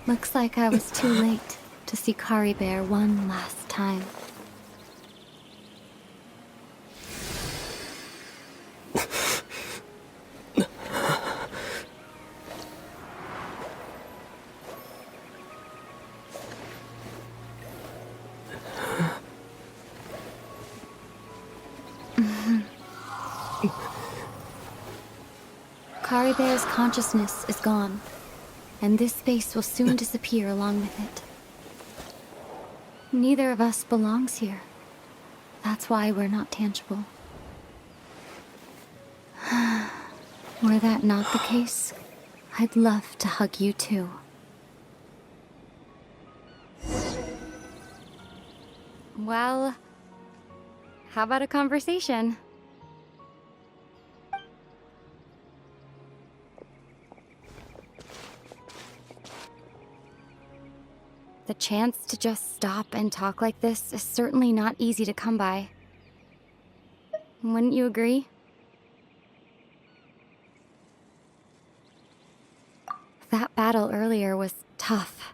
Looks like I was too late to see Kari Bear one last time. Kari Bear's consciousness is gone, and this space will soon disappear along with it. Neither of us belongs here. That's why we're not tangible. Were that not the case, I'd love to hug you too. Well, how about a conversation? The chance to just stop and talk like this is certainly not easy to come by. Wouldn't you agree? That battle earlier was tough.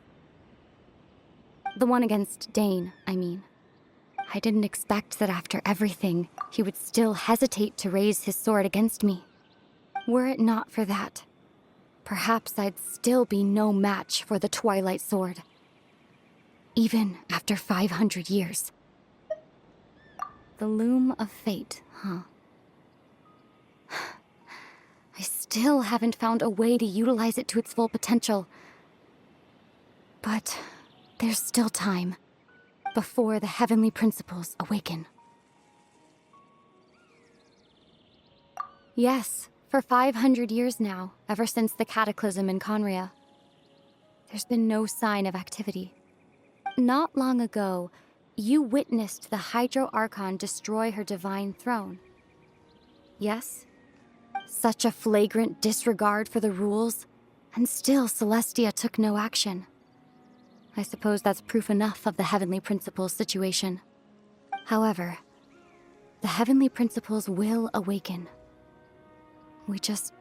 The one against Dane, I mean. I didn't expect that after everything, he would still hesitate to raise his sword against me. Were it not for that, perhaps I'd still be no match for the Twilight Sword. Even after 500 years. The loom of fate, huh? I still haven't found a way to utilize it to its full potential. But there's still time before the heavenly principles awaken. Yes, for 500 years now, ever since the cataclysm in Conria, there's been no sign of activity. Not long ago, you witnessed the Hydro Archon destroy her divine throne. Yes? Such a flagrant disregard for the rules, and still Celestia took no action. I suppose that's proof enough of the Heavenly Principles situation. However, the Heavenly Principles will awaken. We just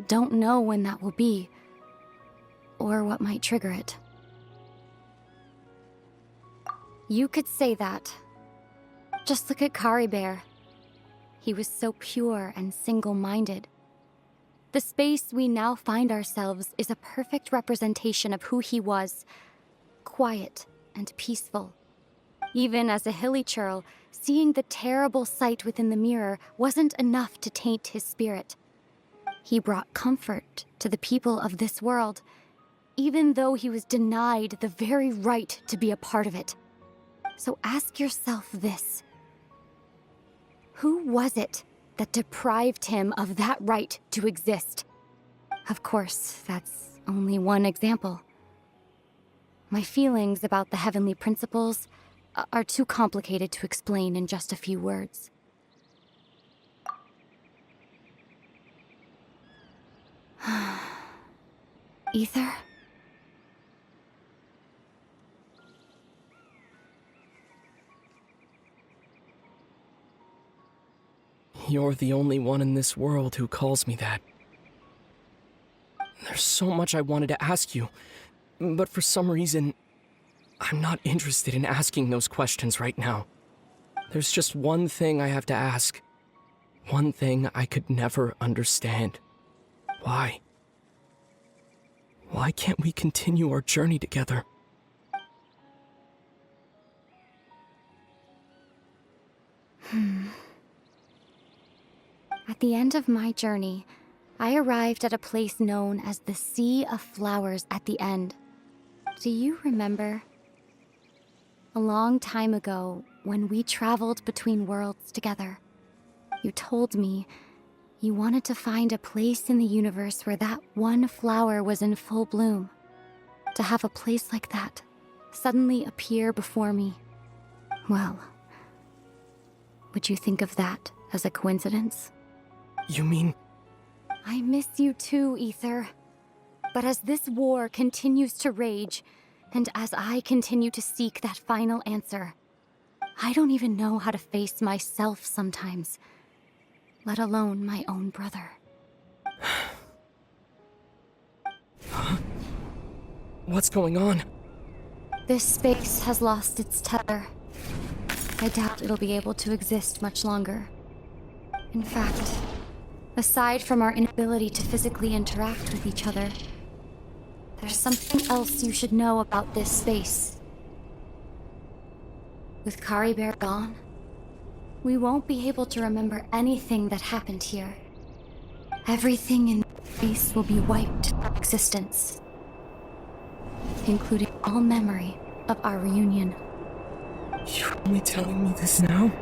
don't know when that will be, or what might trigger it. You could say that. Just look at Kari Bear. He was so pure and single-minded. The space we now find ourselves is a perfect representation of who he was. Quiet and peaceful. Even as a hilly churl, seeing the terrible sight within the mirror wasn't enough to taint his spirit. He brought comfort to the people of this world, even though he was denied the very right to be a part of it. So ask yourself this. Who was it that deprived him of that right to exist? Of course, that's only one example. My feelings about the Heavenly Principles are too complicated to explain in just a few words. Ether? You're the only one in this world who calls me that. There's so much I wanted to ask you, but for some reason, I'm not interested in asking those questions right now. There's just one thing I have to ask. One thing I could never understand. Why? Why can't we continue our journey together? At the end of my journey, I arrived at a place known as the Sea of Flowers at the end. Do you remember? A long time ago, when we traveled between worlds together. You told me you wanted to find a place in the universe where that one flower was in full bloom. To have a place like that suddenly appear before me. Well, would you think of that as a coincidence? You mean... I miss you too, Ether. But as this war continues to rage, and as I continue to seek that final answer, I don't even know how to face myself sometimes, let alone my own brother. What's going on? This space has lost its tether. I doubt it'll be able to exist much longer. In fact, aside from our inability to physically interact with each other, there's something else you should know about this space. With Kari Bear gone, we won't be able to remember anything that happened here. Everything in this space will be wiped from existence, including all memory of our reunion. You're only telling me this now?